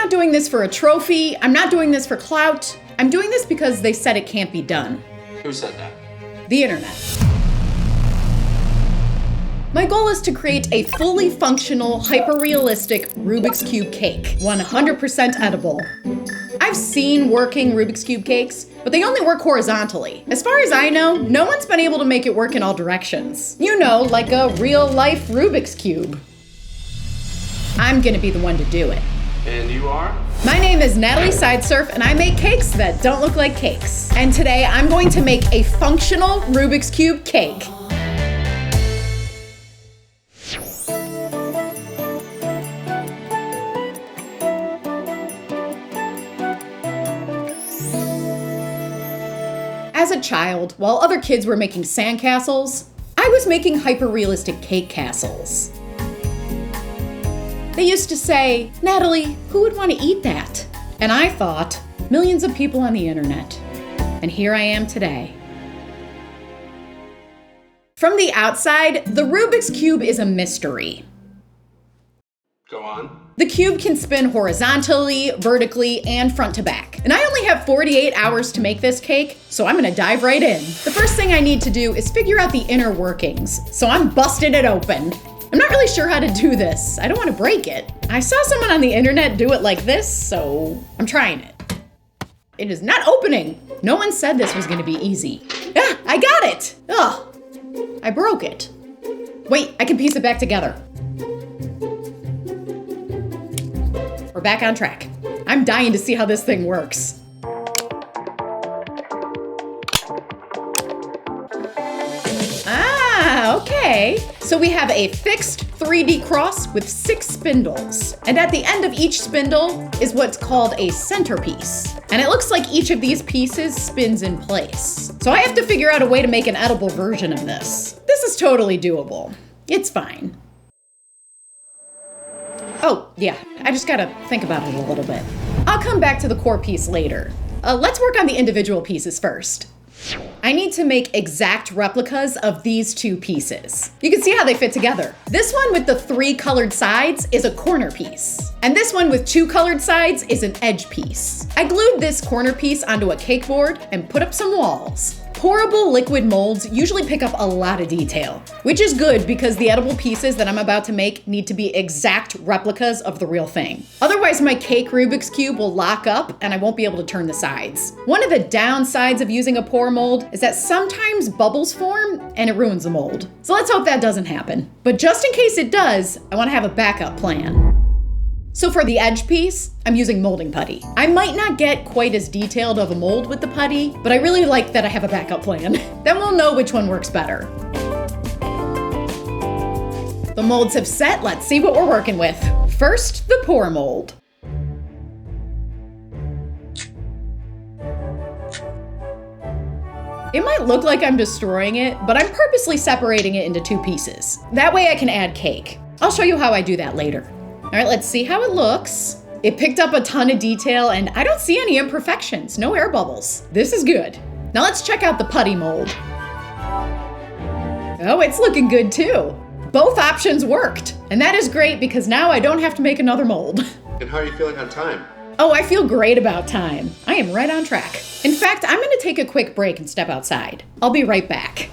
not doing this for a trophy. I'm not doing this for clout. I'm doing this because they said it can't be done. Who said that? The internet. My goal is to create a fully functional, hyper-realistic Rubik's Cube cake, 100% edible. I've seen working Rubik's Cube cakes, but they only work horizontally. As far as I know, no one's been able to make it work in all directions. You know, like a real-life Rubik's Cube. I'm gonna be the one to do it. And you are? My name is Natalie Sideserf, and I make cakes that don't look like cakes. And today, I'm going to make a functional Rubik's Cube cake. As a child, while other kids were making sandcastles, I was making hyper-realistic cake castles. They used to say, "Natalie, who would want to eat that?" And I thought, millions of people on the internet. And here I am today. From the outside, the Rubik's Cube is a mystery. Go on. The cube can spin horizontally, vertically, and front to back. And I only have 48 hours to make this cake, so I'm gonna dive right in. The first thing I need to do is figure out the inner workings, so I'm busting it open. I'm not really sure how to do this. I don't want to break it. I saw someone on the internet do it like this, so I'm trying it. It is not opening. No one said this was gonna be easy. Ah, I got it! Ugh, I broke it. Wait, I can piece it back together. We're back on track. I'm dying to see how this thing works. Okay. So we have a fixed 3D cross with 6 spindles. And at the end of each spindle is what's called a centerpiece. And it looks like each of these pieces spins in place. So I have to figure out a way to make an edible version of this. This is totally doable. It's fine. Oh, yeah, I just gotta think about it a little bit. I'll come back to the core piece later. Let's work on the individual pieces first. I need to make exact replicas of these 2 pieces. You can see how they fit together. This one with the 3 colored sides is a corner piece. And this one with 2 colored sides is an edge piece. I glued this corner piece onto a cake board and put up some walls. Pourable liquid molds usually pick up a lot of detail, which is good because the edible pieces that I'm about to make need to be exact replicas of the real thing. Otherwise, my cake Rubik's Cube will lock up and I won't be able to turn the sides. One of the downsides of using a pour mold is that sometimes bubbles form and it ruins the mold. So let's hope that doesn't happen. But just in case it does, I want to have a backup plan. So for the edge piece, I'm using molding putty. I might not get quite as detailed of a mold with the putty, but I really like that I have a backup plan. Then we'll know which one works better. The molds have set, let's see what we're working with. First, the pour mold. It might look like I'm destroying it, but I'm purposely separating it into 2 pieces. That way I can add cake. I'll show you how I do that later. All right, let's see how it looks. It picked up a ton of detail and I don't see any imperfections, no air bubbles. This is good. Now let's check out the putty mold. Oh, it's looking good too. Both options worked. And that is great because now I don't have to make another mold. And how are you feeling on time? Oh, I feel great about time. I am right on track. In fact, I'm gonna take a quick break and step outside. I'll be right back.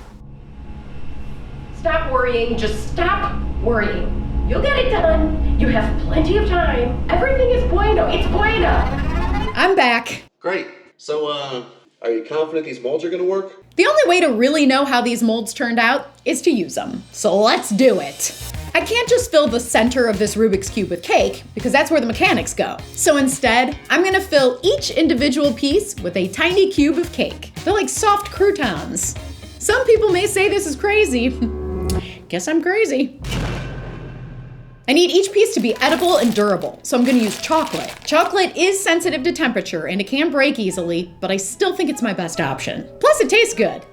Stop worrying, just stop worrying. You'll get it done. You have plenty of time. Everything is bueno. It's bueno. I'm back. Great. So, are you confident these molds are gonna work? The only way to really know how these molds turned out is to use them. So let's do it. I can't just fill the center of this Rubik's Cube with cake because that's where the mechanics go. So instead, I'm gonna fill each individual piece with a tiny cube of cake. They're like soft croutons. Some people may say this is crazy. Guess I'm crazy. I need each piece to be edible and durable, so I'm gonna use chocolate. Chocolate is sensitive to temperature and it can break easily, but I still think it's my best option. Plus it tastes good.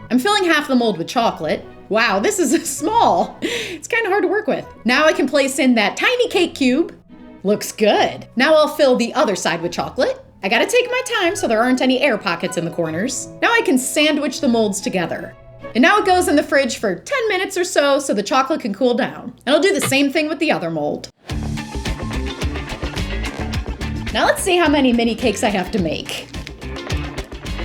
I'm filling half the mold with chocolate. Wow, this is small. It's kind of hard to work with. Now I can place in that tiny cake cube. Looks good. Now I'll fill the other side with chocolate. I gotta take my time so there aren't any air pockets in the corners. Now I can sandwich the molds together. And now it goes in the fridge for 10 minutes or so the chocolate can cool down. And I'll do the same thing with the other mold. Now let's see how many mini cakes I have to make.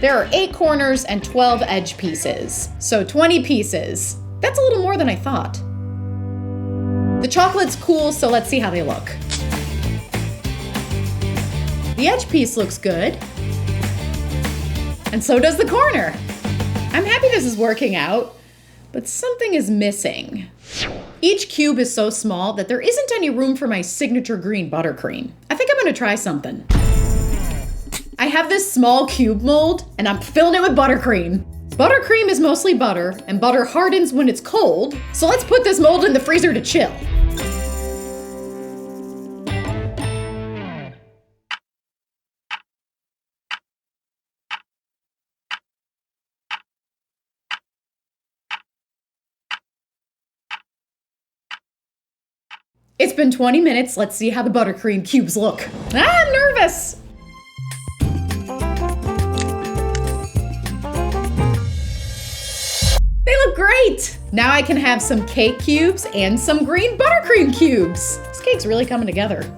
There are 8 corners and 12 edge pieces, so 20 pieces. That's a little more than I thought. The chocolate's cool, so let's see how they look. The edge piece looks good. And so does the corner. I'm happy this is working out, but something is missing. Each cube is so small that there isn't any room for my signature green buttercream. I think I'm gonna try something. I have this small cube mold, and I'm filling it with buttercream. Buttercream is mostly butter, and butter hardens when it's cold, so let's put this mold in the freezer to chill. It's been 20 minutes, let's see how the buttercream cubes look. I'm nervous! They look great! Now I can have some cake cubes and some green buttercream cubes. This cake's really coming together.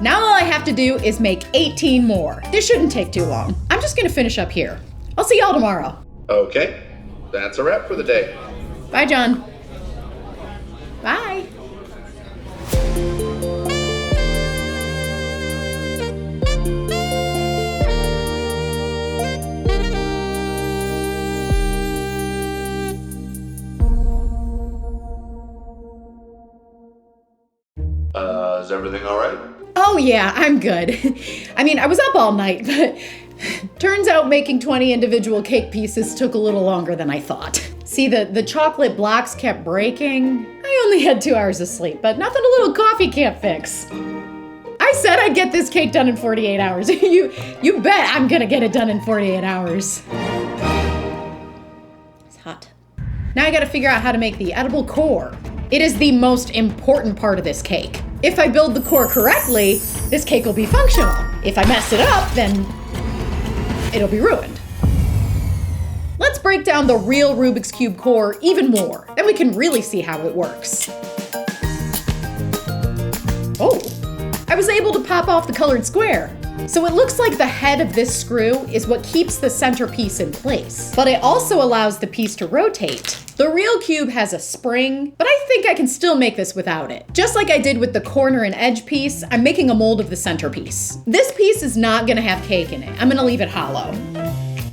Now all I have to do is make 18 more. This shouldn't take too long. I'm just gonna finish up here. I'll see y'all tomorrow. Okay, that's a wrap for the day. Bye, John. Bye. Is everything all right? Oh yeah, I'm good. I mean, I was up all night, but turns out making 20 individual cake pieces took a little longer than I thought. See, the chocolate blocks kept breaking. I only had 2 hours of sleep, but nothing a little coffee can't fix. I said I'd get this cake done in 48 hours. You bet I'm gonna get it done in 48 hours. It's hot. Now I gotta figure out how to make the edible core. It is the most important part of this cake. If I build the core correctly, this cake will be functional. If I mess it up, then it'll be ruined. Let's break down the real Rubik's Cube core even more. Then we can really see how it works. Oh, I was able to pop off the colored square. So it looks like the head of this screw is what keeps the centerpiece in place, but it also allows the piece to rotate. The real cube has a spring, but I think I can still make this without it. Just like I did with the corner and edge piece, I'm making a mold of the centerpiece. This piece is not gonna have cake in it. I'm gonna leave it hollow.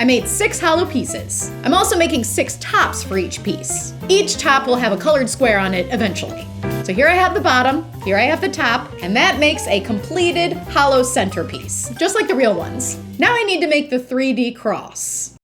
I made 6 hollow pieces. I'm also making 6 tops for each piece. Each top will have a colored square on it eventually. So here I have the bottom, here I have the top, and that makes a completed hollow centerpiece, just like the real ones. Now I need to make the 3D cross.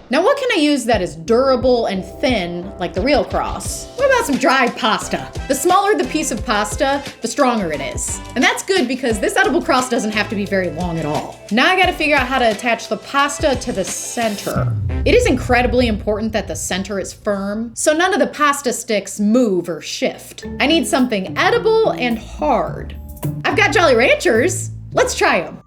Now what can I use that is durable and thin, like the real cross? What about some dried pasta? The smaller the piece of pasta, the stronger it is. And that's good because this edible cross doesn't have to be very long at all. Now I gotta figure out how to attach the pasta to the center. It is incredibly important that the center is firm, so none of the pasta sticks move or shift. I need something edible and hard. I've got Jolly Ranchers. Let's try them.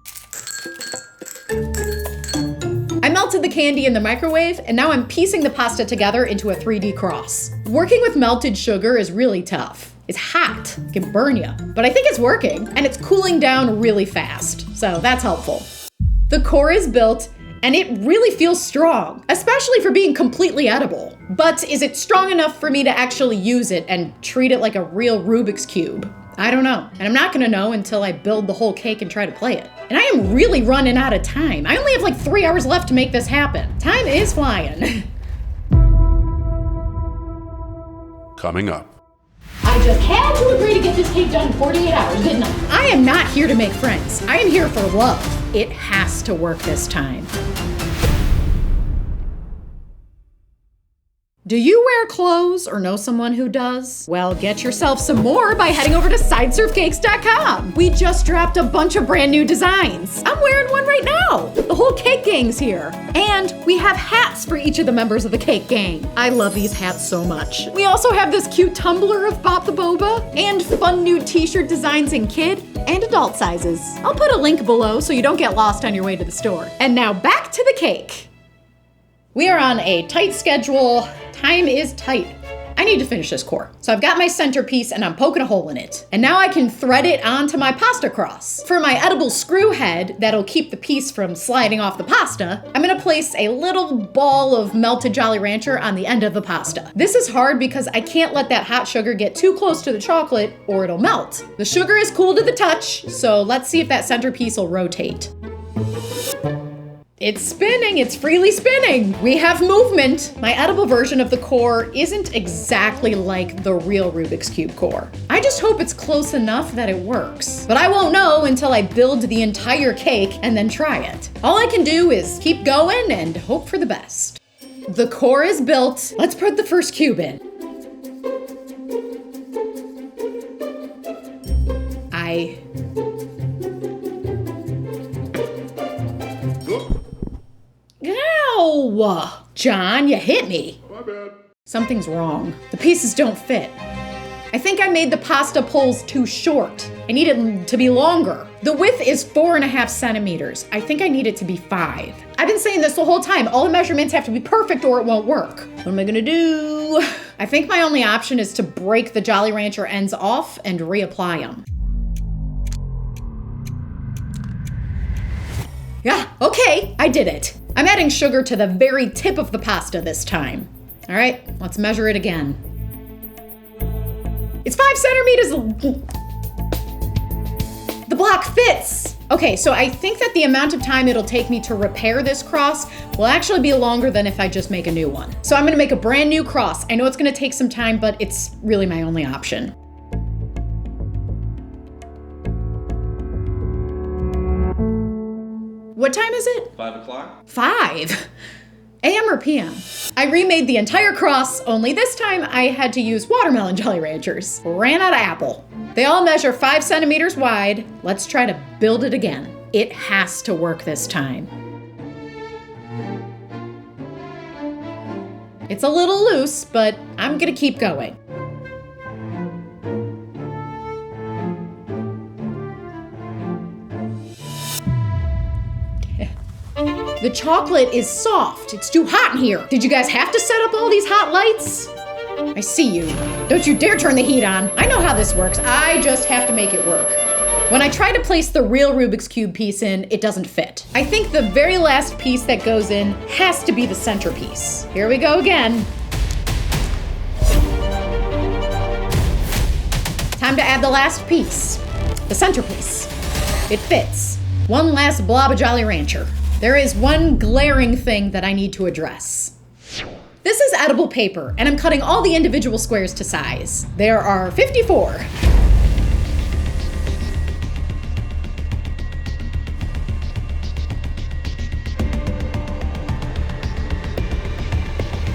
I melted the candy in the microwave, and now I'm piecing the pasta together into a 3D cross. Working with melted sugar is really tough. It's hot, it can burn you, but I think it's working, and it's cooling down really fast, so that's helpful. The core is built, and it really feels strong, especially for being completely edible. But is it strong enough for me to actually use it and treat it like a real Rubik's Cube? I don't know, and I'm not gonna know until I build the whole cake and try to play it. And I am really running out of time. I only have like 3 hours left to make this happen. Time is flying. Coming up. I just had to agree to get this cake done in 48 hours, didn't I? I am not here to make friends. I am here for love. It has to work this time. Do you wear clothes or know someone who does? Well, get yourself some more by heading over to Sideserfcakes.com. We just dropped a bunch of brand new designs. I'm wearing one right now. The whole cake gang's here. And we have hats for each of the members of the cake gang. I love these hats so much. We also have this cute tumbler of Bop the Boba and fun new t-shirt designs in kid and adult sizes. I'll put a link below so you don't get lost on your way to the store. And now back to the cake. We are on a tight schedule. Time is tight. I need to finish this core. So I've got my centerpiece and I'm poking a hole in it. And now I can thread it onto my pasta cross. For my edible screw head that'll keep the piece from sliding off the pasta, I'm gonna place a little ball of melted Jolly Rancher on the end of the pasta. This is hard because I can't let that hot sugar get too close to the chocolate or it'll melt. The sugar is cool to the touch, so let's see if that centerpiece will rotate. It's spinning, it's freely spinning. We have movement. My edible version of the core isn't exactly like the real Rubik's Cube core. I just hope it's close enough that it works. But I won't know until I build the entire cake and then try it. All I can do is keep going and hope for the best. The core is built. Let's put the first cube in. Ow! John, you hit me. My bad. Something's wrong. The pieces don't fit. I think I made the pasta poles too short. I need it to be longer. The width is 4.5 centimeters. I think I need it to be 5. I've been saying this the whole time. All the measurements have to be perfect or it won't work. What am I gonna do? I think my only option is to break the Jolly Rancher ends off and reapply them. Yeah, okay, I did it. I'm adding sugar to the very tip of the pasta this time. All right, let's measure it again. It's 5 centimeters. The block fits. Okay, so I think that the amount of time it'll take me to repair this cross will actually be longer than if I just make a new one. So I'm gonna make a brand new cross. I know it's gonna take some time, but it's really my only option. What time is it? 5 o'clock. 5? AM or PM? I remade the entire cross, only this time I had to use watermelon Jolly Ranchers. Ran out of apple. They all measure 5 centimeters wide. Let's try to build it again. It has to work this time. It's a little loose, but I'm gonna keep going. The chocolate is soft. It's too hot in here. Did you guys have to set up all these hot lights? I see you. Don't you dare turn the heat on. I know how this works. I just have to make it work. When I try to place the real Rubik's Cube piece in, it doesn't fit. I think the very last piece that goes in has to be the centerpiece. Here we go again. Time to add the last piece, the centerpiece. It fits. One last blob of Jolly Rancher. There is one glaring thing that I need to address. This is edible paper, and I'm cutting all the individual squares to size. There are 54.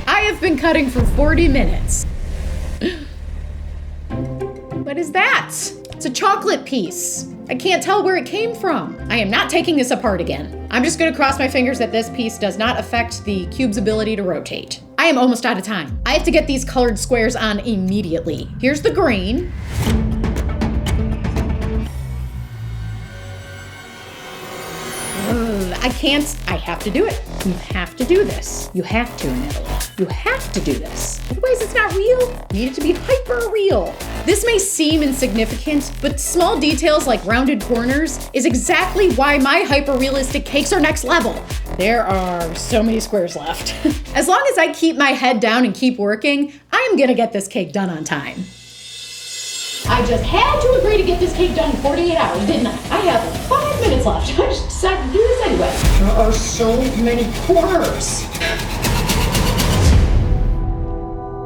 I have been cutting for 40 minutes. What is that? It's a chocolate piece. I can't tell where it came from. I am not taking this apart again. I'm just gonna cross my fingers that this piece does not affect the cube's ability to rotate. I am almost out of time. I have to get these colored squares on immediately. Here's the green. I can't, I have to do it. You have to do this. You have to, Natalie. You have to do this. Otherwise it's not real. You need it to be hyper real. This may seem insignificant, but small details like rounded corners is exactly why my hyper-realistic cakes are next level. There are so many squares left. As long as I keep my head down and keep working, I am gonna get this cake done on time. I just had to agree to get this cake done in 48 hours, didn't I? I have 5 minutes left. I just decided to do this anyway. There are so many corners.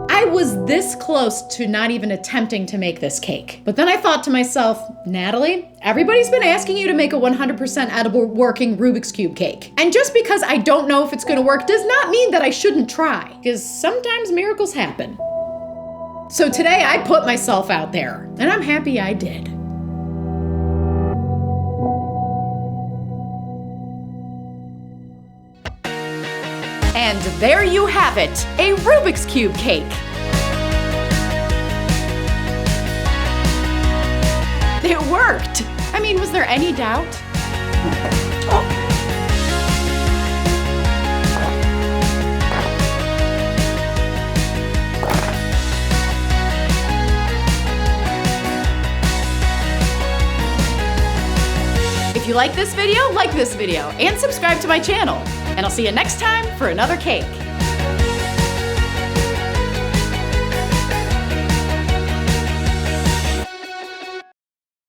I was this close to not even attempting to make this cake. But then I thought to myself, Natalie, everybody's been asking you to make a 100% edible working Rubik's Cube cake. And just because I don't know if it's gonna work does not mean that I shouldn't try, because sometimes miracles happen. So today I put myself out there, and I'm happy I did. And there you have it, a Rubik's Cube cake. It worked. I mean, was there any doubt? If you like this video, and subscribe to my channel. And I'll see you next time for another cake.